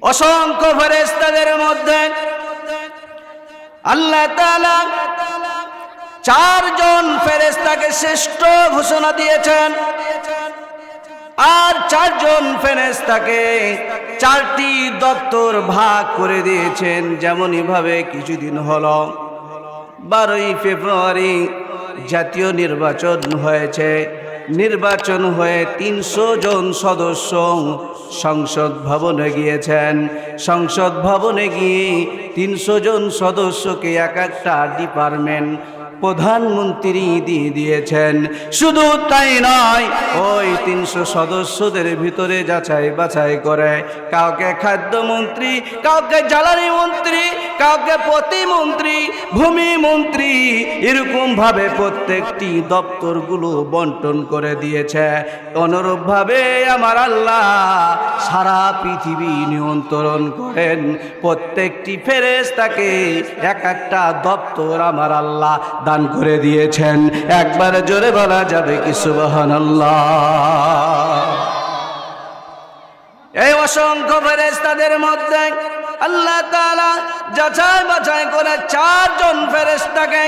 অসংখ্য ফেরেশতাদের মধ্যে আল্লাহ তাআলা চারজন ফেরেশতাকে শ্রেষ্ঠ ঘোষণা দিয়েছেন, আর চারজন ফেরেশতাকে চারটি দপ্তর ভাগ করে দিয়েছেন। যেমনই ভাবে কিছুদিন হলো 12ই ফেব্রুয়ারি জাতীয় নির্বাচন হয়েছে। নির্বাচন হয়ে 300 জন সদস্য সংসদ ভবনে গিয়েছেন। সংসদ ভবনে গিয়ে 300 জন সদস্যকে এক একটা ডিপার্টমেন্ট প্রধানমন্ত্রী দিয়ে দিয়েছেন। শুধু তাই নয়, ওই 300 সদস্যদের ভিতরে যাচাই বাছাই করে কাউকে খাদ্যমন্ত্রী, কাউকে জ্বালানি মন্ত্রী, কাউকে প্রতিমন্ত্রী, ভূমি মন্ত্রী, এরকম ভাবে প্রত্যেকটি দপ্তরগুলো বন্টন করে দিয়েছে। অনুরূপভাবে আমার আল্লাহ সারা পৃথিবী নিয়ন্ত্রণ করেন। প্রত্যেকটি ফেরেশতাকে এক একটা দপ্তর আমার আল্লাহ দান করে দিয়েছেন। একবার জোরে বলা যাবে কি সুবহানাল্লাহ। এই অসংখ্য ফেরেশতাদের মধ্যে আল্লাহ তাআলা যাচাই বাছাই করে চারজন ফেরেশতাকে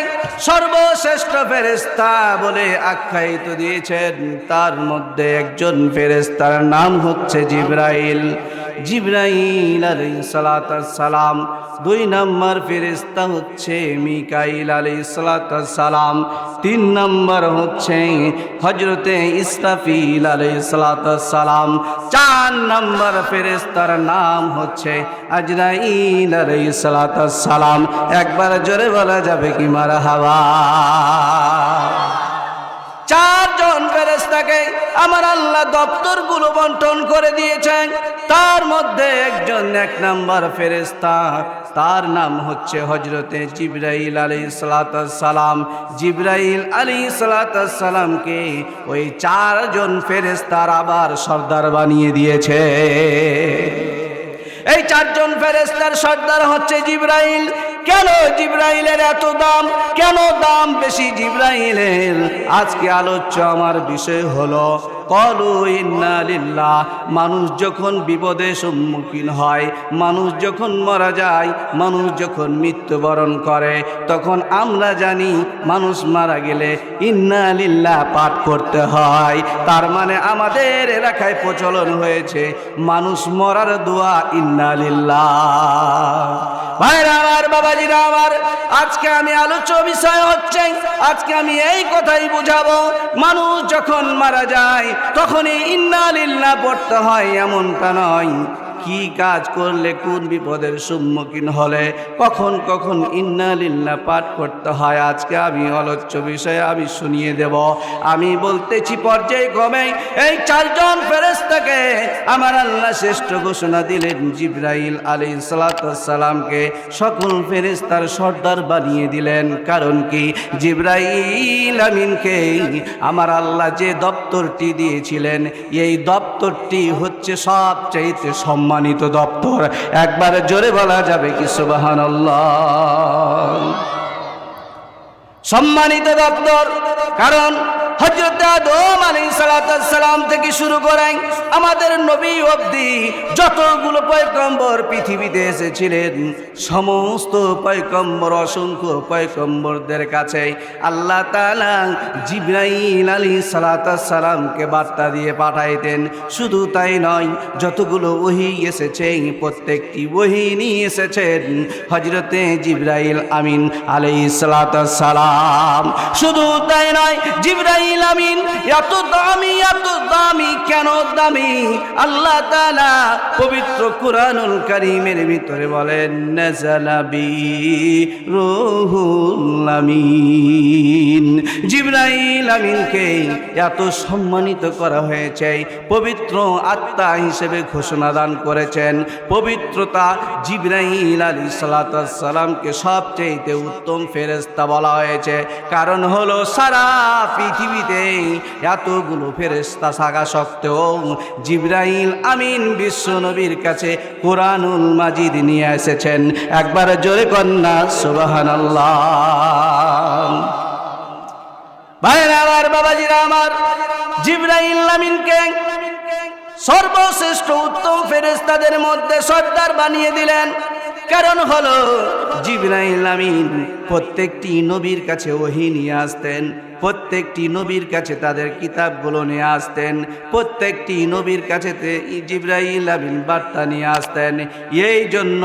সর্বশ্রেষ্ঠ ফেরেশতা বলে আখ্যায়িত দিয়েছেন। তার মধ্যে একজন ফেরেশতার নাম হচ্ছে জিবরাইল। জিবরাইল আলাইহিস সালাম। 2 নম্বর ফেরেশতা হচ্ছে মিকাইল আলাইহিস সালাম। 3 নম্বর হচ্ছে হযরতে ইসরাফিল আলাইহিস সালাম। 4 নম্বর ফেরেশতার নাম হচ্ছে আজরাইল আলাইহিস সালাম। একবার জোরে বলা যাবে কি মারহাবা। 4 জন ফেরেশতাকে আমার আল্লাহ দপ্তরগুলো বন্টন করে দিয়েছেন। তার মধ্যে একজন 1 নম্বর ফেরেশতা, তার নাম হচ্ছে হযরতে জিবরাইল আলাইহিস সালাম। জিবরাইল আলাইহিস সালামকে ওই 4 জন ফেরেশতার আবার সর্দার বানিয়ে দিয়েছে। এই 4 জন ফেরেশতার সর্দার হচ্ছে জিবরাইল। কেন জিবরাইলের এত দাম? কেন দাম বেশি জিবরাইলের? আজকে আলোচ্য আমার বিষয় হলো ক্বালু ইন্না লিল্লাহ। মানুষ যখন বিপদে সম্মুখীন হয়, মানুষ যখন মারা যায়, মানুষ যখন মৃত্যুবরণ করে, তখন আমরা জানি মানুষ মারা গেলে ইন্না লিল্লাহ পাঠ করতে হয়। তার মানে আমাদের এলাকায় প্রচলন হয়েছে মানুষ মরার দোয়া ইন্না লিল্লাহ। ভাইরা আমার, বাবাজিরা আমার, আজকে আমি আলোচ্য বিষয় হচ্ছে, আজকে আমি এই কথাই বুঝাবো, মানুষ যখন মারা যায় তখনই ইন্না লিল্লাহ পড়তে হয় এমনটা নয়। কি কাজ করলে, কোন বিপদের সম্মুখীন হলে কখন কখন ইন্না লিল্লাহ পাঠ করতে হয়, আজকে আমি আলোচ্য বিষয়ে আমি শুনিয়ে দেব। আমি বলতেছি পর্যায়ক্রমে এই 4 জন ফেরেশতাকে আমার আল্লাহ শ্রেষ্ঠ ঘোষণা দিলেন। জিবরাইল আলাইহিস সালামকে সকল ফেরেশতার সর্দার বানিয়ে দিলেন। কারণ কি? জিবরাইল আমিনকে আমার আল্লাহ যে দপ্তরটি দিয়েছিলেন, এই দপ্তরটি হচ্ছে সবচাইতে সম্মানিত দপ্তর। একবার জোরে বলা যাবে কি সুবহানাল্লাহ। সম্মানিত দপ্তর, কারণ হযরত আদম আলাইহিস সালাম থেকে শুরু করে আমাদের নবী অবধি যতগুলো পয়গম্বর পৃথিবীতে এসেছিলেন, সমস্ত পয়গম্বর, অসংখ্য পয়গম্বরদের কাছে আল্লাহ তাআলা জিবরাইল আলাইহিস সালামকে বার্তা দিয়ে পাঠাইতেন। শুধু তাই নয়, যতগুলো ওহী এসেছে প্রত্যেকটি ওহী নিয়ে এসেছেন হযরতে জিবরাইল আমিন আলাইহিস সালাম। শুধু তাই নয়, জিবরাইল আমিন এত দামি কেন দামি? আল্লাহ তাআলা পবিত্র কুরআনুল কারীমের ভিতরে বলেন, নাযালা বি রূহুল আমিন। জিবরাইল আমিনকে এত সম্মানিত করা হয়েছে, পবিত্র আত্মা হিসেবে ঘোষণা দান করেছেন। পবিত্রতা জিবরাইল আলাইহিস সালামকে সবচেয়ে উত্তম ফেরেশতা বলা হয়েছে। কারণ হলো সারা পৃথিবীতে এতগুলো ফেরেশতা থাকা সত্ত্বেও জিবরাইল আমিন বিশ্ব নবীর কাছে কুরআনুল মাজিদ নিয়ে এসেছেন। একবার জোরে কন্যা সুবহানাল্লাহ। ভাইরা আমার, বাবাজিরা আমার, জিবরাইল আমিনকে সর্বশ্রেষ্ঠ উত্তম ফেরেশতাদের মধ্যে সর্দার বানিয়ে দিলেন। কারণ হলো জিবরাইল আমিন প্রত্যেকটি নবীর কাছে ওহী নিয়ে আসতেন, প্রত্যেকটি নবীর কাছে তাদের কিতাবগুলো নিয়ে আসতেন, প্রত্যেকটি নবীর কাছে জিবরাইল আমিন বার্তা নিয়ে আসতেন। এই জন্য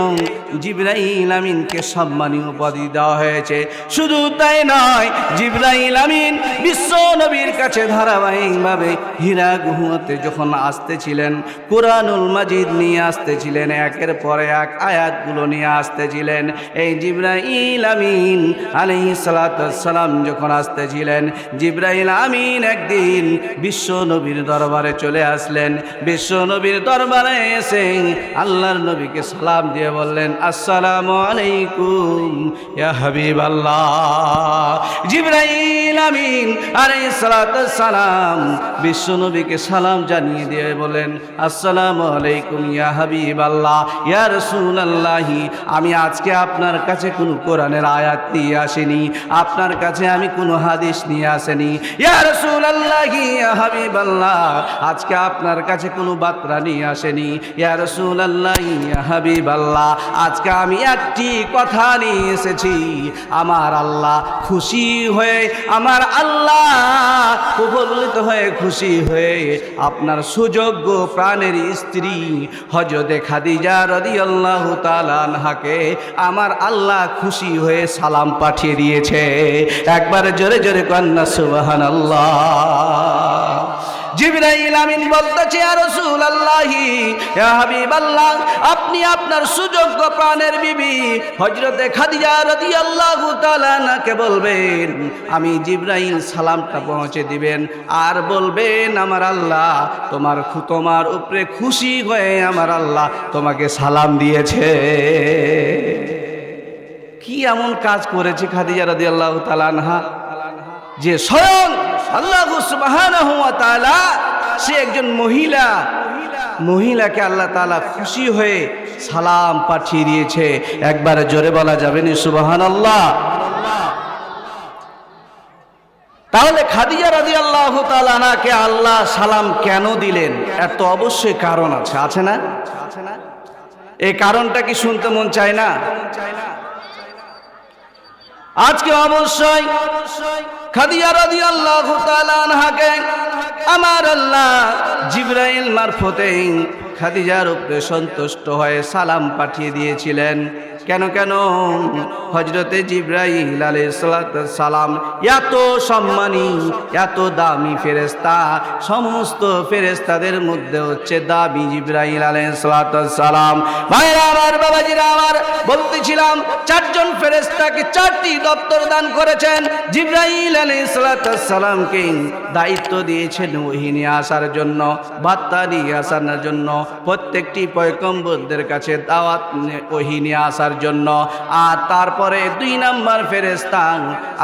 জিবরাইল আমিনকে সম্মানীয় উপাধি দেওয়া হয়েছে। শুধু তাই নয়, জিবরাইল আমিন বিশ্ব নবীর কাছে ধারাবাহিকভাবে হীরা গুহাতে যখন আসতেছিলেন, কুরআনুল মাজিদ নিয়ে আসতেছিলেন, একের পর এক আয়াতগুলো নিয়ে আসতেছিলেন। এই জিবরাইল আমিন আলাইহিস সালাতু ওয়াস সালাম যখন আসতেছিলেন, জিবরাইল আমিন একদিন বিশ্ব নবীর দরবারে চলে আসলেন। বিশ্ব নবীর দরবারে এসে আল্লাহর নবীকে সালাম দিয়ে বললেন, আসসালামু আলাইকুম ইয়া হাবিবাল্লাহ। জিবরাইল আমিন আলাইহিস সালাতু ওয়াস সালাম বিশ্ব নবীকে সালাম জানিয়ে দিয়ে বলেন, আসসালামু আলাইকুম ইয়া হাবিবাল্লাহ, ইয়া রাসূলুল্লাহ, আমি আজকে আপনার কাছে কোনো কোরআনের আয়াত নিয়ে আসিনি, আপনার কাছে আমি কোনো হাদিস নিয়ে আসেনি। ইয়া রাসূলুল্লাহ, ইয়া হাবিবাল্লাহ, আজকে আপনার কাছে কোনো বার্তা নিয়ে আসেনি। ইয়া রাসূলুল্লাহ, ইয়া হাবিবাল্লাহ, আজকে আমি একটি কথা নিয়ে এসেছি। আমার আল্লাহ খুশি হয়ে, আমার আল্লাহ প্রফুল্লিত হয়ে, খুশি হয়ে আপনার সুযোগ্য প্রাণের স্ত্রী হযরতে খাদিজা রাদিয়াল্লাহু তাআলা আনহাকে আমার আল্লাহ খুশি হয়ে সালাম পাঠিয়ে দিয়েছে। একবার জোরে জোরে কন্না সুবহানাল্লাহ। জিবরাইল আমিন বলতেছে, ইয়া রাসূলুল্লাহ, ইয়া হাবিবাল্লাহ, আপনি আপনার সুযোগ্য প্রাণের বিবি হযরতে খাদিজা রাদিয়াল্লাহু তাআলা আনহাকে বলবেন, আমি জিবরাইল সালামটা পৌঁছে দিবেন, আর বলবেন আমার আল্লাহ তোমার উপরে খুশি হয়ে আমার আল্লাহ তোমাকে সালাম দিয়েছে। কি এমন কাজ করেছে খাদিজা রাদিয়াল্লাহু তাআলা আনহা যে স্বয়ং আল্লাহ সুবহানাহু ওয়া তাআলা, সে একজন মহিলাকে আল্লাহ তাআলা খুশি হয়ে সালাম পাঠিয়ে দিয়েছে। একবার জোরে বলা যাবে না সুবহানাল্লাহ? তাহলে খাদিজা রাদিয়াল্লাহু তাআলা আনহাকে আল্লাহ সালাম কেন দিলেন? এর তো অবশ্যই কারণ আছে, আছে না? এই কারণটা কি শুনতে মন চায় না? আজকে অবশ্যই খাদিজা রাদিয়াল্লাহু তাআলা আনহাকে আমার আল্লাহ জিবরাইল মারফতে খাদিজার উপরে সন্তুষ্ট হয়ে সালাম পাঠিয়ে দিয়েছিলেন। কেন হযরতে জিবরাইল আলাইহিস সালাম এত সম্মানী, এত দামি ফেরেশতা, সমস্ত ফেরেশতাদের মধ্যে হচ্ছে দামি জিবরাইল আলাইহিস সালাম। ভাইরা আমার, বাবাজিরা আমার, বলতেছিলাম চারজন ফেরেশতাকে চারটি দপ্তর দান করেছেন। জিবরাইল আলাইহিস সালামকে দায়িত্ব দিয়েছেন ওহী নিয়ে আসার জন্য, বার্তা নিয়ে আসার জন্য, প্রত্যেকটি পয়গম্বরদের কাছে দাওয়াত ওহী নিয়ে আসার জন্য। আর তারপরে 2 নম্বর ফেরেশতা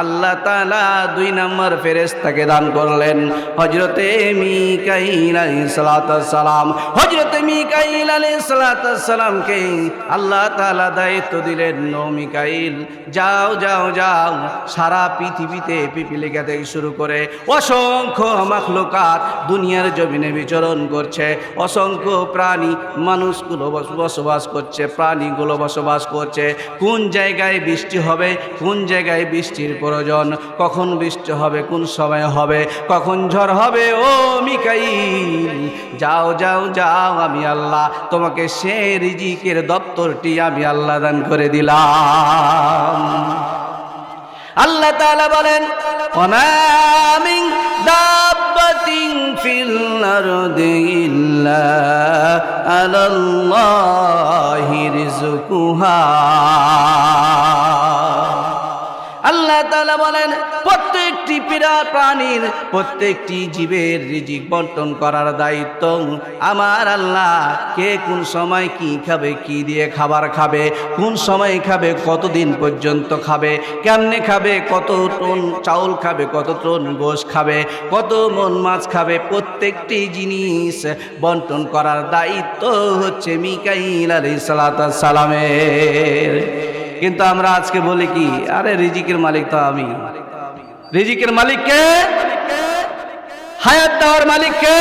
আল্লাহ তাআলা 2 নম্বর ফেরেশতাকে দান করলেন হযরতে মিকাঈল আলাইহিস সালাম। হযরতে মিকাঈল আলাইহিস সালামকে আল্লাহ তাআলা দায়িত্ব দিলেন, ও মিকাঈল, যাও সারা পৃথিবীতে পিপিলিকা থেকে শুরু করে অসংখ্য মাখলুকাত দুনিয়ার জমিনে বিচরণ করছে, অসংখ্য প্রাণী, মানুষগুলো বসবাস করছে, প্রাণীগুলো বসবাস করছে। কোন জায়গায় বৃষ্টি হবে, কোন জায়গায় বৃষ্টির প্রয়োজন, কখন বৃষ্টি হবে, কোন সময় হবে, কখন ঝড় হবে, ও মিকাঈল যাও, আমি আল্লাহ তোমাকে সে রিজিকের দপ্তরটি আমি আল্লাহ দান করে দিলাম। আল্লাহ তাআলা বলেন, ওয়া মিন দাব্বাতিন ফিল আরদি ইল্লা আলাল্লাহি রিজকুহা। আল্লাহ তাআলা বলেন, প্রত্যেকটি প্রাণীর, প্রত্যেকটি জীবের রিজিক বন্টন করার দায়িত্ব আমার আল্লাহ। কে কোন সময় কি খাবে, কি দিয়ে খাবার খাবে, কোন সময় খাবে, কতদিন পর্যন্ত খাবে, কেমনে খাবে, কত টন চাউল খাবে, কত টন গোশ খাবে, কত মন মাছ খাবে, প্রত্যেকটি জিনিস বন্টন করার দায়িত্ব হচ্ছে মিকাঈল আলাইহিস সালামের। কিন্তু আমরা আজকে বলি কি, আরে রিজিকের মালিক তো আমি। রিজিকের মালিক কে? হায়াত দেওয়ার মালিক কে?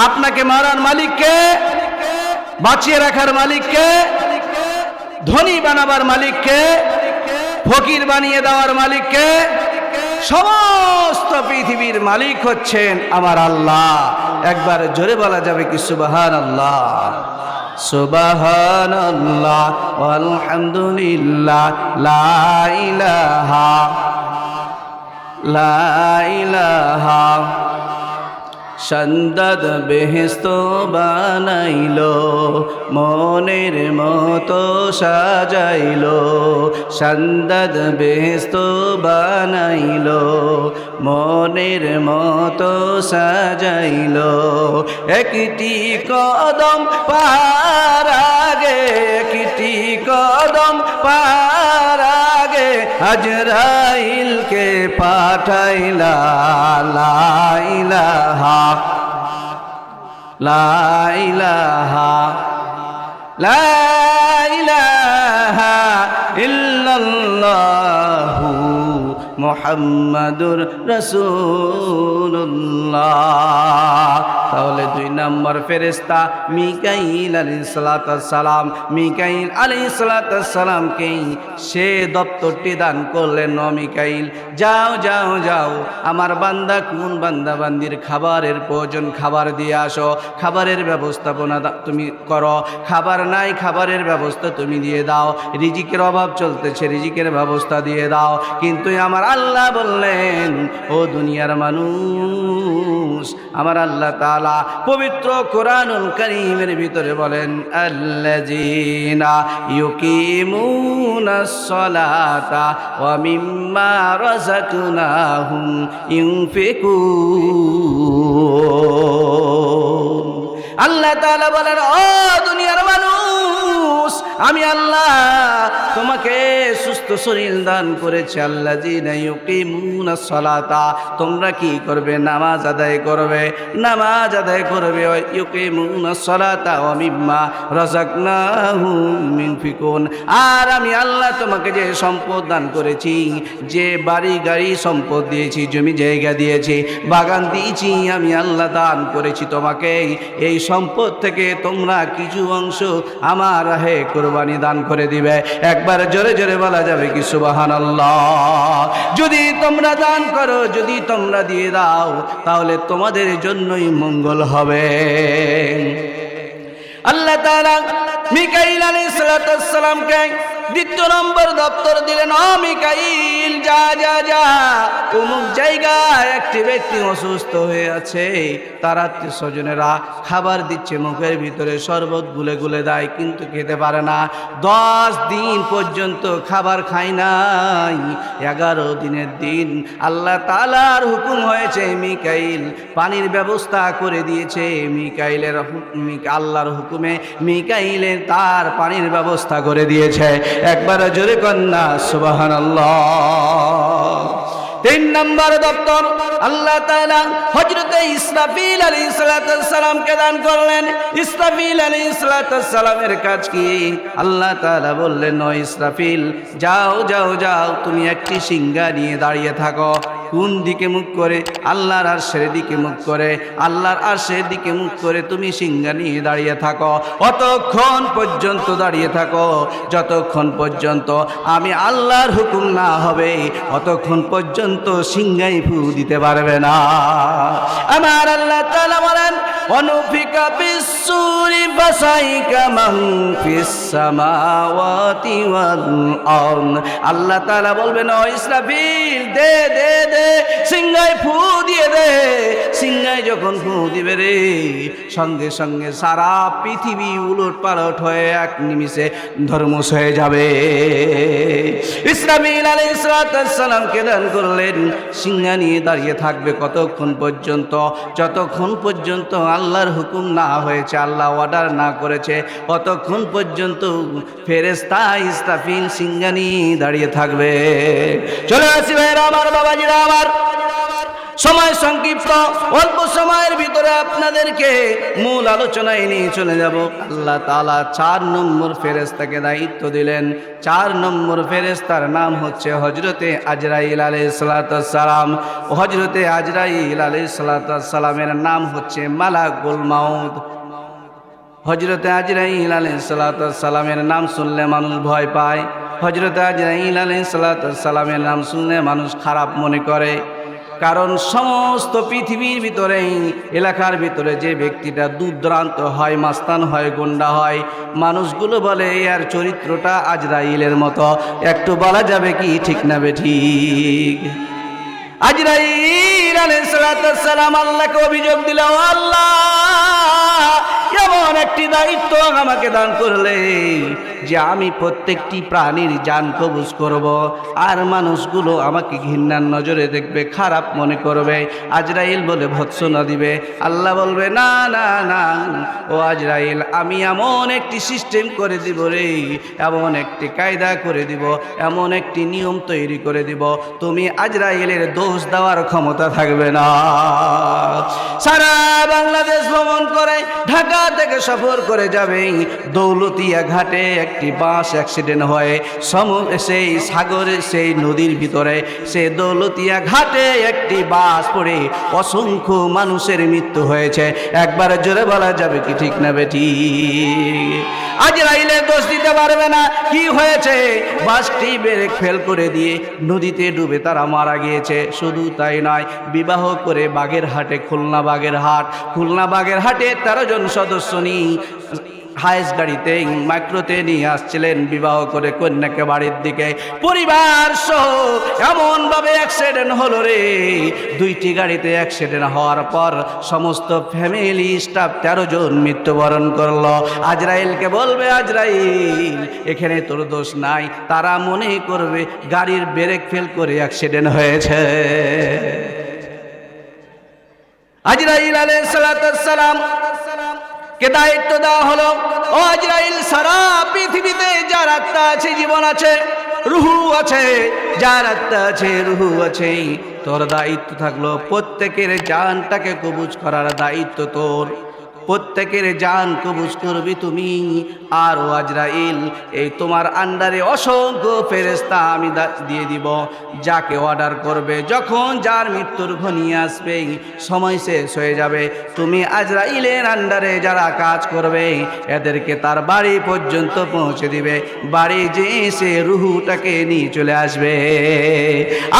আপনাকে মারার মালিককে, বাঁচিয়ে রাখার মালিককে, ধনী বানাবার মালিককে, ফকির বানিয়ে দেওয়ার মালিককে। সমস্ত পৃথিবীর মালিক হচ্ছেন আমার আল্লাহ। একবার জোরে বলা যাবে কি সুবহানাল্লাহ? সুবহানাল্লাহ আলহামদুলিল্লাহ লা ইলাহা লা ইলাহা। সন্দদ বেহেস্ত বানাইলো, মনের মতো সাজাইলো। সন্দদ বেহেস্ত বানাইলো, মনের মতো সাজাইলো। একটি কদম পার আগে, একটি কদম পার আগে আজরাইলকে পাঠাইলা। লা ইলাহা লা ইলাহা লা ইলাহা ইল্লাল্লাহু মুহাম্মাদুর রাসূলুল্লাহ। তাহলে 2 নম্বর ফেরেশতা মিকাইল আলাইহিস সালাম, মিকাইল আলাইহিস সালামকে সে দপ্তরটি দান করলেন। ও মিকাইল, যাও যাও যাও, আমার বান্দা কোন বান্দা বান্দির খাবারের প্রয়োজন, খাবার দিয়ে আসো। খাবারের ব্যবস্থাপনা তুমি করো। খাবার নাই, খাবারের ব্যবস্থা তুমি দিয়ে দাও। রিজিকের অভাব চলতেছে, রিজিকের ব্যবস্থা দিয়ে দাও। কিন্তু আমার আল্লাহ বললেন, ও দুনিয়ার মানুষ, আমার আল্লাহ তাআলা পবিত্র কোরআনুল কারীমের ভিতরে বলেন, আল্লাযীনা ইউকিমুনাস সালাতা ওয়া মিম্মা রাযাকনাহুম ইউনফিকুন। আল্লাহ তাআলা বলেন, ও দুনিয়ার মানুষ, আমি আল্লাহ তোমাকে সুস্থ শরীর দান করেছি। আল্লাযীনা ইউকিমুনাস সালাতা, তোমরা কি করবে? নামাজ আদায় করবে, নামাজ আদায় করবে। ইউকিমুনাস সালাতা ওয়া মিম্মা রাযাকনাহুম ইউনফিকুন। আর আমি আল্লাহ তোমাকে যে সম্পদ দান করেছি, যে বাড়ি গাড়ি সম্পদ দিয়েছি, জমি জায়গা দিয়েছি, বাগান দিয়েছি, আমি আল্লাহ দান করেছি তোমাকে। এই সম্পদ থেকে তোমরা কিছু অংশ আমার রাহে কুরবানি দান করে দিবে। একবার জোরে জোরে বলা যাবে কি সুবহানাল্লাহ? যদি তোমরা দান করো, যদি তোমরা দিয়ে দাও, তাহলে তোমাদের জন্যই মঙ্গল হবে। আল্লাহ তাআলা মিকাইল আলাইহিস সালামকে 2 নম্বর দপ্তর দিলেন। ও মিকাইল, যা যা যা, অমুক জায়গায় একটি ব্যক্তি অসুস্থ হয়ে আছে, তার আত্মীয় স্বজনেরা খাবার দিচ্ছে, মুখের ভিতরে শরবত গুলে গুলে দেয়, কিন্তু খেতে পারে না। 10 দিন পর্যন্ত খাবার খায় নাই। 11 দিনের দিন আল্লাহ তাআলার হুকুম হয়েছে, মিকাইল পানির ব্যবস্থা করে দিয়েছে। মিকাইলের আল্লাহর হুকুমে মিকাইলের তার পানির ব্যবস্থা করে দিয়েছে। একবার জোরে কন্যা সুবহানাল্লাহ। 3 নম্বর দপ্তর আল্লাহ তাআলা হযরতে ইসরাফিল আলাইহিস সালামকে দান করলেন। ইসরাফিল আলাইহিস সালামের কাজ কি? আল্লাহ তাআলা বললেন, ও ইসরাফিল, যাও যাও যাও, তুমি একটি সিংহা নিয়ে দাঁড়িয়ে থাকো। কোন দিকে মুখ করে? আল্লাহর আরশের দিকে মুখ করে। আল্লাহর আরশের দিকে মুখ করে তুমি সিংহা নিয়ে দাঁড়িয়ে থাকো। অতক্ষণ পর্যন্ত দাঁড়িয়ে থাকো যতক্ষণ পর্যন্ত আমি আল্লাহর হুকুম না হবে, অতক্ষণ পর্যন্ত সিংহাই ফু দিতে পারবে না। আমার আল্লাহ তাআলা বলেন, অনুফিকা বিসসুরি ফাসাইকা মান ফিস সামাওয়াতি ওয়াল আরদ। আল্লাহ তাআলা বলবেন, ও ইসরাফিল, দে দে দে, সিংহায় ফু দিয়ে দে। সিংহায় যখন ফু দিবে রে, সঙ্গে সঙ্গে সারা পৃথিবী উলট পালট হয়ে এক নিমিষে ধর্মস হয়ে যাবে। ইসরাফিল আলাইহিস সালামকে দান করলেন, সিংহা নিয়ে দাঁড়িয়ে থাকবে কতক্ষণ পর্যন্ত? যতক্ষণ পর্যন্ত আল্লাহর হুকুম না হয়েছে, আল্লাহ অর্ডার না করেছে, ততক্ষণ পর্যন্ত ফেরেশতা ইসরাফিল সিংহা নিয়ে দাঁড়িয়ে থাকবে। চলে আসি ভাইরা আমার, বাবাজিরা আমার, সময় সংক্ষিপ্ত, অল্প সময়ের ভিতরে আপনাদেরকে মূল আলোচনায় নিয়ে চলে যাব। আল্লাহ তাআলা 4 নম্বর ফেরেশতাকে দায়িত্ব দিলেন। 4 নম্বর ফেরেশতার নাম হচ্ছে হযরতে আজরাইল আলাইহিস সালাতু ওয়াস সালাম। হযরতে আজরাইল আলাইহিস সালাতু ওয়াস সালামের নাম হচ্ছে মালাকুল মাউত। হযরতে আজরাইল আলাইহিস সালাতু ওয়াস সালামের নাম শুনলে মানুষ ভয় পায়। হযরতে আজরাইল আলাইহিস সালাতু ওয়াস সালামের নাম শুনলে মানুষ খারাপ মনে করে। কারণ সমস্ত পৃথিবীর ভিতরে, এলাকার ভিতরে যে ব্যক্তিটা দুর্দান্ত হয়, মাস্তান হয়, গুন্ডা হয়, মানুষগুলো বলে এর চরিত্রটা আজরাইলের মতো। একটু বলা যাবে কি ঠিক না বেঠিক? আজরাইল আলাইহিস সালাতু ওয়াস সালাম আল্লাহকে অভিযোগ দিল, আল্লাহ এমন একটি দায়িত্ব আমাকে দান করলে যে আমি প্রত্যেকটি প্রাণীর জান কবজ করব, আর মানুষগুলো আমাকে ঘৃণার নজরে দেখবে, খারাপ মনে করবে। আজরাইল বলে ভৎসনা দিবে। আল্লাহ বলবে, না না না ও আজরাইল, আমি এমন একটি সিস্টেম করে দিব রে, এমন একটি কায়দা করে দিব, এমন একটি নিয়ম তৈরি করে দিব, তুমি আজরাইলের দোষ দেওয়ার ক্ষমতা থাকবে না। সারা বাংলাদেশ ভ্রমণ করে ঢাকা থেকে সফর করে যাবে, দৌলতিয়া ঘাটে একটি বাস অ্যাক্সিডেন্ট হয়। সেই সাগরে, সেই নদীর ভিতরে, সেই দৌলতিয়া ঘাটে একটি বাস পড়ে অসংখ্য মানুষের মৃত্যু হয়েছে। একবার জোরে বলা যাবে কি ঠিক না বেটি? আজরাইলের দোষ দিতে পারবে না। কি হয়েছে? বাসটি ব্রেক ফেল করে দিয়ে নদীতে ডুবে তারা মারা গিয়েছে। শুধু তাই নয়, বিবাহ করে বাগেরহাটে, খুলনা বাগেরহাটে 13 জন সদস্য নিয়ে হাইস গাড়িতে, মাইক্রোতে নিয়ে আসছিলেন বিবাহ করে কন্যাকে বাড়ির দিকে, পরিবার সহ এমনভাবে অ্যাক্সিডেন্ট হলো রে। 2টি গাড়িতে অ্যাক্সিডেন্ট হওয়ার পর সমস্ত ফ্যামিলি স্টাফ 13 জন মৃত্যুবরণ করলো। আজরাইলকে বলবে, আজরাইল এখানে তোর দোষ নাই। তারা মনে করবে গাড়ির ব্রেক ফেল করে অ্যাক্সিডেন্ট হয়েছে। আজরাইল আলাইহিস সালাতু ওয়াস সালাম কে দায়িত্ব দেওয়া হলো, ও আজরাইল, সারা পৃথিবীতে যার আত্মা আছে, জীবন আছে, রুহু আছে, যার আত্মা আছে, রুহু আছে, তোর দায়িত্ব থাকলো প্রত্যেকের জানটাকে কবজ করার দায়িত্ব তোর। প্রত্যেকের জান কবজ করবি তুমি। আর ও আজরাইল, এই তোমার আন্ডারে অসংখ্য ফেরেশতা আমি দিয়ে দিব। যাকে অর্ডার করবে, যখন যার মৃত্যুর ঘনিয়ে আসবে, সময় শেষ হয়ে যাবে, তুমি আজরাইলের আন্ডারে যারা কাজ করবে এদেরকে তার বাড়ি পর্যন্ত পৌঁছে দিবে। বাড়ি যেয়ে সে রুহুটাকে নিয়ে চলে আসবে।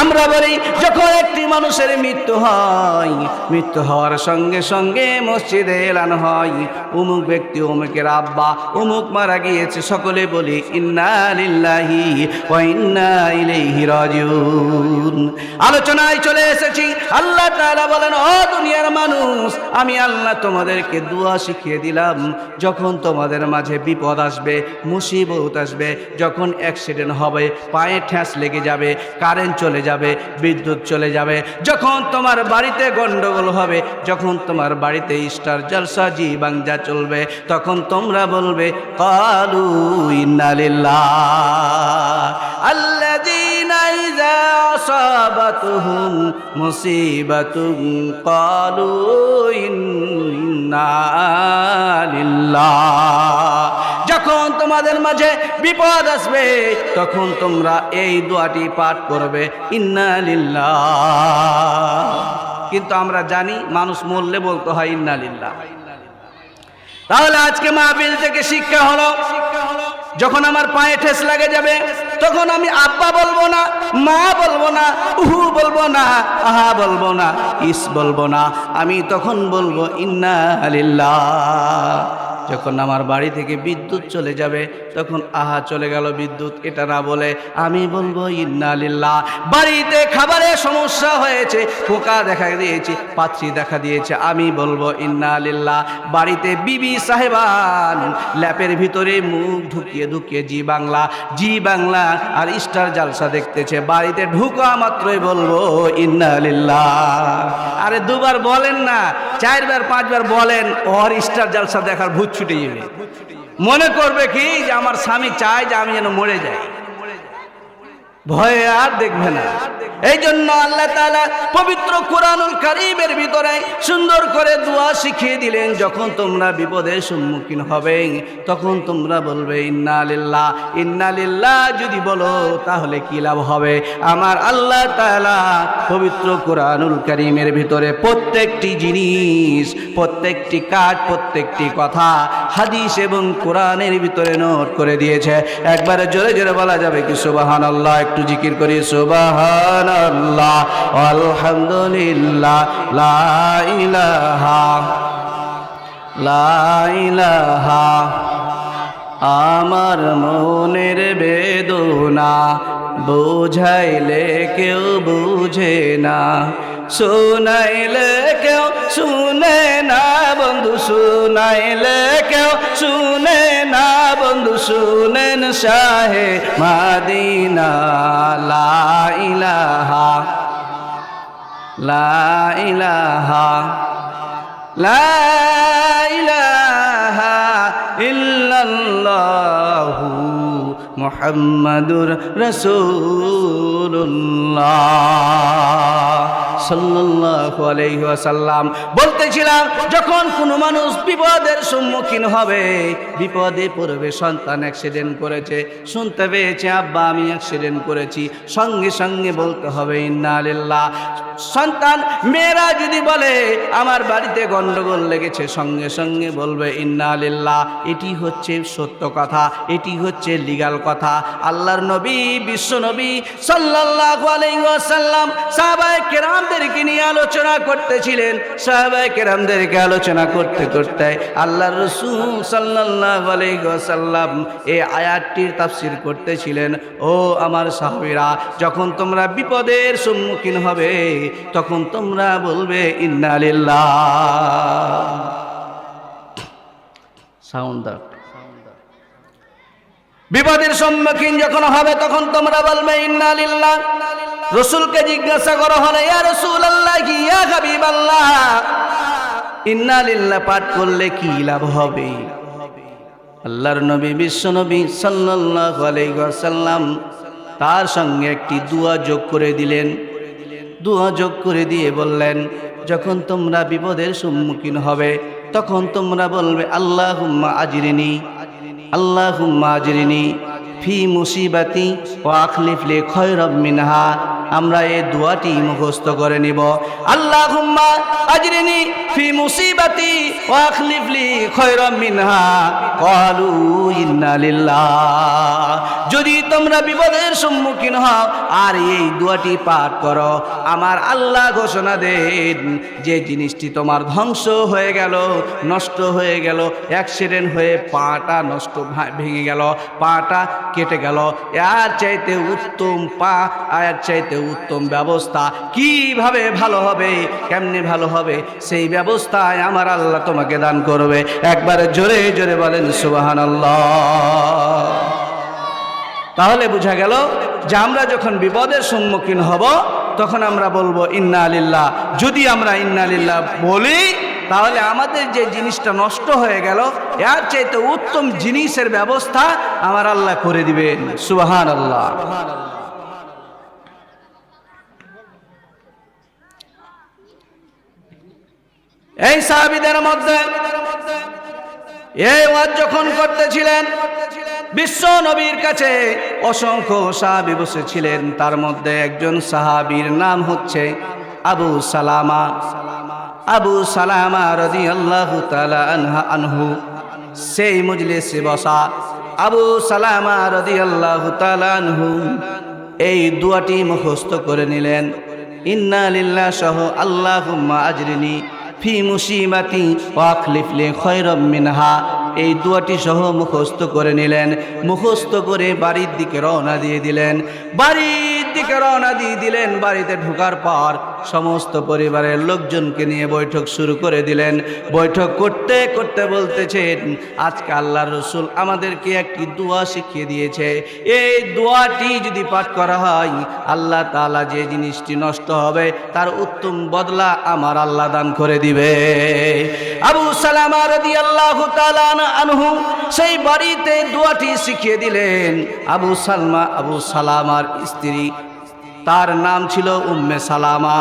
আমরা বলি, যখন একটি মানুষের মৃত্যু হয়, মৃত্যু হওয়ার সঙ্গে সঙ্গে মসজিদে এলান হয়, অমুক ব্যক্তি, অমুকের আব্বা অমুক মারা গিয়েছে, সকলে বলি ইন্না লিল্লাহি ওয়া ইন্না ইলাইহি রাজিউন। আলোচনায় চলে এসেছি। আল্লাহ তাআলা বলেন, ও দুনিয়ার মানুষ, আমি আল্লাহ তোমাদেরকে দোয়া শিখিয়ে দিলাম। যখন তোমাদের মাঝে বিপদ আসবে, মুসিবত আসবে, যখন অ্যাক্সিডেন্ট হবে, পায়ে ঠ্যাস লেগে যাবে, কারেন্ট চলে যাবে, বিদ্যুৎ চলে যাবে, যখন তোমার বাড়িতে গন্ডগোল হবে, যখন তোমার বাড়িতে স্টার জলসা জি বাংলা চলবে, তখন তোমরা বলবে ক্বালু ইন্না লিল্লাহ। আল্লাযীনা ইযা আসাবাতুহুম মুসিবাতুন ক্বালু ইন্না লিল্লাহ। যখন তোমাদের মাঝে বিপদ আসবে, তখন তোমরা এই দোয়াটি পাঠ করবে, ইন্না লিল্লাহ। কিন্তু আমরা জানি মানুষ মরলে বলতে হয় ইন্না লিল্লাহ। তাহলে আজকে মাহফিল থেকে শিক্ষা হলো, যখন আমার পায়ে ঠেস লাগে যাবে, তখন আমি আব্বা বলবো না, মা বলবো না, উহু বলবো না, আহা বলবো না, ইস বলবো না, আমি তখন বলবো ইন্না লিল্লাহ। যখন আমার বাড়ি থেকে বিদ্যুৎ চলে যাবে, তখন আহা চলে গেল বিদ্যুৎ, এটা না বলে আমি বলবো ইন্না লিল্লাহ। বাড়িতে খাবারের সমস্যা হয়েছে, পোকা দেখা দিয়েছে, পাত্রী দেখা দিয়েছে, আমি বলবো ইন্না লিল্লাহ। বাড়িতে বিবি সাহেবান ল্যাপের ভিতরে মুখ ঢুকিয়ে ঢুকিয়ে জি বাংলা আর স্টার জালসা দেখতেছে, বাড়িতে ঢুকা মাত্রই বলবো ইন্না লিল্লাহ। আরে দুবার বলেন না, 4 বার 5 বার বলেন, ওর স্টার জালসা দেখার ভূত ছুটে যাবে। মনে করবে কি যে আমার স্বামী চায় যে আমি যেন মরে যাই। ভয়ে আর দেখবে না। এই জন্য আল্লাহ তাআলা পবিত্র কোরআনুল কারীমের ভিতরে সুন্দর করে দোয়া শিখিয়ে দিলেন, যখন তোমরা বিপদের সম্মুখীন হবে তখন তোমরা বলবে ইন্না লিল্লাহ ইন্না লিল্লাহ। যদি বলো তাহলে কি লাভ হবে? আমার আল্লাহ তাআলা পবিত্র কোরআনুল কারীমের ভিতরে প্রত্যেকটি জিনিস, প্রত্যেকটি কাজ, প্রত্যেকটি কথা হাদিস এবং কোরআনের ভিতরে নোট করে দিয়েছে। একবারে জোরে জোরে বলা যাবে কি সুবহানাল্লাহ? একটু জিকির করি সুবহানাল্লাহ আলহামদুলিল্লাহ লা ইলাহা লা ইলাহা। আমার মনের বেদনা বোঝাইলে কেউ বুঝে না, শুনাইলে কেউ শুনে না বন্ধু, শুনাইলে কেউ শুনে না বন্ধু, শুনেন শাহে মাদিনা। লা ইলাহা লা ইলাহা লা ইলাহা ইল্লাল্লাহু মুহাম্মাদুর রাসূলুল্লাহ সাল্লাল্লাহু আলাইহি ওয়াসাল্লাম। বলতেছিলাম, যখন কোনো মানুষ বিপদের সম্মুখীন হবে, বিপদে পড়বে, সন্তান অ্যাক্সিডেন্ট করেছে, শুনতে পেয়েছে আব্বা আমি অ্যাক্সিডেন্ট করেছি, সঙ্গে সঙ্গে বলতে হবে ইন্না লিল্লাহ। সন্তান মেয়েরা যদি বলে আমার বাড়িতে গন্ডগোল লেগেছে, সঙ্গে সঙ্গে বলবে ইন্না লিল্লাহ। এটি হচ্ছে সত্য কথা, এটি হচ্ছে লিগ্যাল কথা। আল্লাহর নবী, বিশ্ব নবী সাল্লাল্লাহু আলাইহি ওয়াসাল্লাম সাহাবায়ে কেরামদেরকে নিয়ে আলোচনা করতেছিলেন। সাহাবায়ে কেরামদেরকে আলোচনা করতে করতে আল্লাহর রাসূল সাল্লাল্লাহু আলাইহি ওয়াসাল্লাম এই আয়াতটির তাফসীর করতেছিলেন। ও আমার সাহাবীরা, যখন তোমরা বিপদের সম্মুখীন হবে তখন তোমরা বলবে ইন্না লিল্লাহ। সাউন্ড দাও। বিপদের সম্মুখীন যখন হবে তখন তোমরা বলবে ইন্না লিল্লাহ। রাসূলকে জিজ্ঞাসা করা হলো, ইয়া রাসূলুল্লাহ, ইয়া হাবিবাল্লাহ, ইন্না লিল্লাহ পাঠ করলে কি লাভ হবে? আল্লাহর নবী, বিশ্ব নবী সাল্লাল্লাহু আলাইহি ওয়াসাল্লাম তার সঙ্গে একটি দোয়া যোগ করে দিলেন। দোয়া যোগ করে দিয়ে বললেন, যখন তোমরা বিপদের সম্মুখীন হবে তখন তোমরা বলবে আল্লাহুম্মা আজরিনি, আল্লাহুম্মা আজরিনি ফি মুসিবাতি ওয়া আখলিফ লি খায়রাম মিনহা। আমরা এই দোয়াটি মুখস্থ করে নিব। আল্লাহুম্মা আজরিনি ফি মুসিবাতি ওয়া আখলিফ লি খায়রাম মিনহা। ক্বালু ইন্না লিল্লাহ। যদি তোমরা বিপদের সম্মুখীন হও আর এই দোয়াটি পাঠ করো, আমার আল্লাহ ঘোষণা দেন যে জিনিসটি তোমার ধ্বংস হয়ে গেল, নষ্ট হয়ে গেল, অ্যাক্সিডেন্ট হয়ে পাটা নষ্ট ভেঙে গেল, পাটা কেটে গেল, এর চাইতে উত্তম পা, এর চাইতে উত্তম ব্যবস্থা কিভাবে ভালো হবে, কেমনে ভালো হবে, সেই ব্যবস্থায় আমার আল্লাহ তোমাকে দান করবে। একবারে জোরে জোরে বলেন সুবহানাল্লাহ। তাহলে বোঝা গেল যে আমরা যখন বিপদের সম্মুখীন হব তখন আমরা বলবো ইন্না লিল্লাহ। যদি আমরা ইন্না লিল্লাহ বলি তাহলে আমাদের যে জিনিসটা নষ্ট হয়ে গেল এর চাইতে উত্তম জিনিসের ব্যবস্থা আমার আল্লাহ করে দিবেন। সুবহানাল্লাহ। এই সাহাবীদের মধ্যে এই ওয়াজ যখন করতেছিলেন, বিশ্ব নবীর কাছে অসংখ্য সাহাবী বসেছিলেন। তার মধ্যে একজন সাহাবীর নাম হচ্ছে আবু সালামা। আবু সালামা রাদিয়াল্লাহু তাআলা আনহু সেই মজলিসে বসা। আবু সালামা রাদিয়াল্লাহু তাআলা আনহু এই দোয়াটি মুখস্থ করে নিলেন। ইন্না লিল্লাহ সহ আল্লাহুম্মা আজরিনি ফি মুসিবাতি ওয়া আখলিফ লি খায়রাম মিনহা, এই দোয়াটি সহ মুখস্থ করে নিলেন। মুখস্থ করে বাড়ির দিকে রওনা দিয়ে দিলেন। বাড়ির দিকে রওনা দিয়ে দিলেন। বাড়িতে ঢোকার পর সমস্ত পরিবারের লোকজনকে নিয়ে বৈঠক শুরু করে দিলেন। বৈঠক করতে করতে বলতেছেন, আজকে আল্লাহর রাসূল আমাদেরকে একটি দোয়া শিখিয়ে দিয়েছে, এই দোয়াটি যদি পাঠ করা হয় আল্লাহ তাআলা যে জিনিসটি নষ্ট হবে তার উত্তম বদলা আমার আল্লাহ দান করে দিবে। আবু সালামা রাদিয়াল্লাহু তাআলা আনহু সেই বাড়িতে দোয়াটি শিখিয়ে দিলেন। আবু সালামার স্ত্রী, তার নাম ছিল উম্মে সালামা।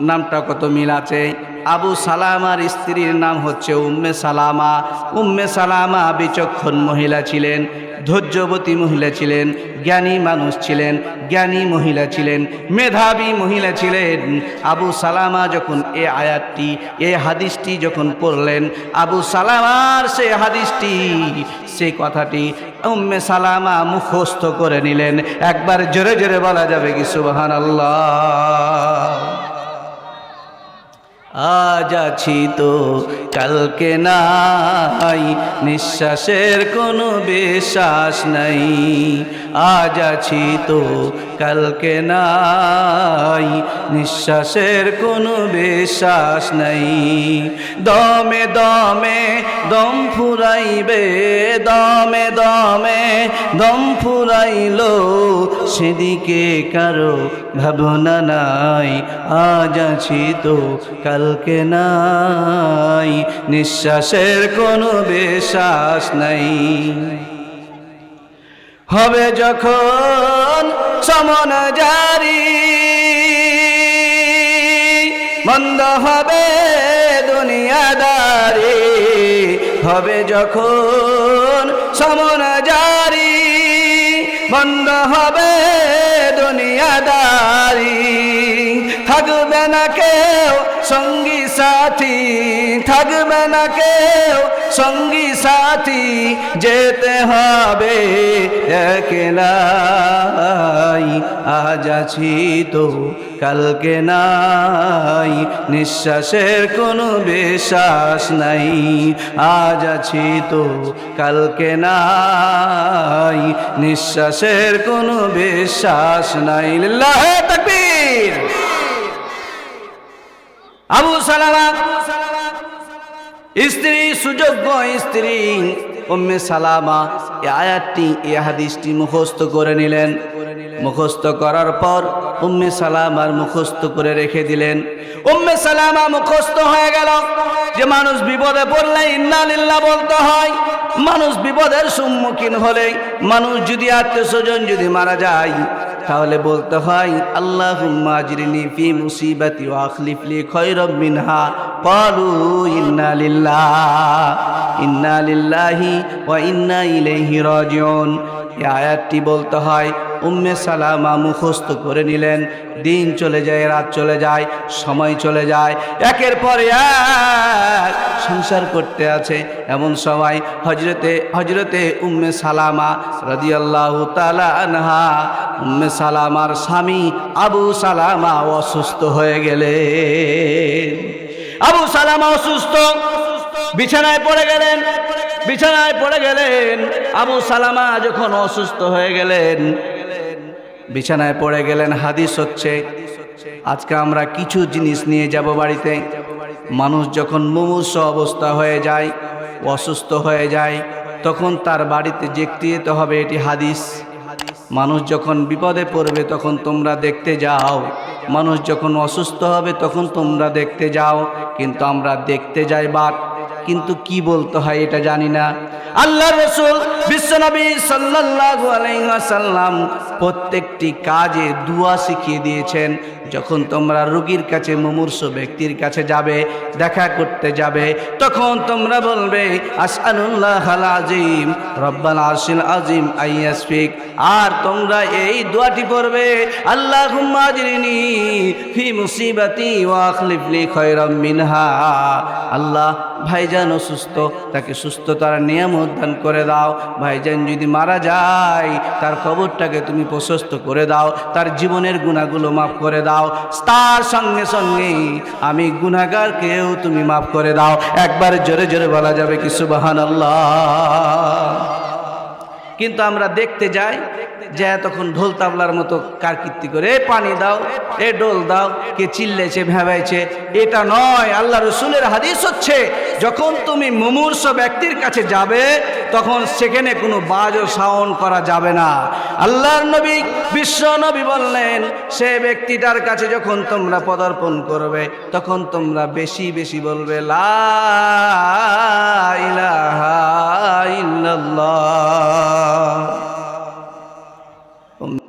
নামটা কত মিল আছে। আবু সালামার স্ত্রীর নাম হচ্ছে উম্মে সালামা। উম্মে সালামা বিচক্ষণ মহিলা ছিলেন, ধৈর্যবতী মহিলা ছিলেন, জ্ঞানী মানুষ ছিলেন, জ্ঞানী মহিলা ছিলেন, মেধাবী মহিলা ছিলেন। আবু সালামা যখন এই হাদিসটি যখন পড়লেন, আবু সালামার সেই হাদিসটি, সেই কথাটি উম্মে সালামা মুখস্থ করে নিলেন। একবার জোরে জোরে বলা যাবে কি সুবহানাল্লাহ? আজ আছি তো কালকে নাই, নিঃশ্বাসের কোনো বিশ্বাস নাই। আজ আছি তো কালকে নাই, নিঃশ্বাসের কোনো বিশ্বাস নাই। দমে দমে দম ফুরাইবে, দমে দমে দম ফুরাইলো, সেদিকে কারো ভাবনা নাই। আজ আছি তো কালকে নাই, নিঃশ্বাসের কোনো বিশ্বাস নাই। হবে যখন সমন জারি, মন্দ হবে দুনিয়াদারি। হবে যখন সমন জারি, মন্দ হবে দুনিয়াদারি। থাকবে না কেউ সঙ্গী সাথী, থাকবে না কেউ সঙ্গী সাথী, যেতে হবে একলাই। আজ আছি তো কালকে নাই, নিঃশ্বাসের কোনো বিশ্বাস নাই। আজ আছি তো কালকে নাই, নিঃশ্বাসের কোনো বিশ্বাস নাই। লিল্লাহে তাকবীর। আবু সালামা স্ত্রী, সুযোগ্য স্ত্রী উম্মে সালামা এই আয়াতটি, এই হাদিসটি মুখস্থ করে নিলেন। মুখস্থ করার পর উম্মে সালামার মুখস্থ করে রেখে দিলেন। উম্মে সালামা মুখস্থ হয়ে গেল যে মানুষ বিপদে পড়লে ইন্না লিল্লাহ বলতে হয়। মানুষ বিপদের সম্মুখীন হলে, মানুষ যদি আত্মীয় স্বজন যদি মারা যায়, তাহলে বলতে হয় আল্লাহুম্মা আজরিনি ফি মুসিবাতি ওয়া আখলিফ লি খায়রাম মিনহা। ক্বালু ইন্না লিল্লাহি ওয়া ইন্না ইলাইহি রাজিউন। এই আয়াতটি বলতে হয়। উম্মে সালামা মুখস্থ করে নিলেন। দিন চলে যায়, রাত চলে যায়, সময় চলে যায়, একের পর এক সংসার করতে আছে। এমন সময় হজরতে উম্মে সালামা রাদিয়াল্লাহু তাআলা আনহা, উম্মে সালামার স্বামী আবু সালামা অসুস্থ হয়ে গেলেন। আবু সালামা অসুস্থ, বিছানায় পড়ে গেলেন। বিছানায় পড়ে গেলেন। আবু সালামা যখন অসুস্থ হয়ে গেলেন, বিছানায় পড়ে গেলেন। হাদিস হচ্ছে, আজকে আমরা কিছু জিনিস নিয়ে যাব বাড়িতে। মানুষ যখন মুমূর্ষু অবস্থা হয়ে যায়, অসুস্থ হয়ে যায়, তখন তার বাড়িতে যেতে হবে। এটি হাদিস। মানুষ যখন বিপদে পড়বে তখন তোমরা দেখতে যাও, মানুষ যখন অসুস্থ হবে তখন তোমরা দেখতে যাও। কিন্তু আমরা দেখতে যাই বাট, কিন্তু কি বলতে হয় এটা জানি না। আল্লাহর রাসূল বিশ্বনবী সাল্লাল্লাহু আলাইহি ওয়াসাল্লাম প্রত্যেকটি কাজে দোয়া শিখিয়ে দিয়েছেন। যখন তোমরা রোগীর কাছে, মুমূর্ষু ব্যক্তির কাছে যাবে, দেখা করতে যাবে, তখন তোমরা বলবে আসআলুল্লাহাল আযীম রব্বাল আরশিল আযীম আইয়াসফিক। আর তোমরা এই দোয়াটি পড়বে, আল্লাহুম্মা আজরিনি ফি মুসিবাতি ওয়া আখলিফ লি খায়রাম মিনহা। আল্লাহ, ভাইজান অসুস্থ, তাকে সুস্থতার নিয়ামত দান করে দাও। ভাইজান যদি মারা যায়, তার কবরটাকে তুমি প্রশস্ত করে দাও, তার জীবনের গুনাহগুলো মাফ করে দাও। তার সঙ্গে সঙ্গে আমি গুনাহগারকেও তুমি মাফ করে দাও। একবার জোরে জোরে বলা যাবে কি সুবহানাল্লাহ? কিন্তু আমরা দেখতে যাই যে তখন ঢোল তাবলার মতো কারকীর্তি করে এ পানি দাও, এ ডোল দাও, কে চিল্লেছে ভেবাইছে। এটা নয়, আল্লাহ রসুলের হাদিস হচ্ছে যখন তুমি মুমূর্ষ ব্যক্তির কাছে যাবে তখন সেখানে কোনো বাজো সাউন্ড করা যাবে না। আল্লাহর নবী বিশ্ব নবী বললেন সে ব্যক্তিটার কাছে যখন তোমরা পদার্পণ করবে তখন তোমরা বেশি বেশি বলবে লা ইলাহা ইল্লাল্লাহ।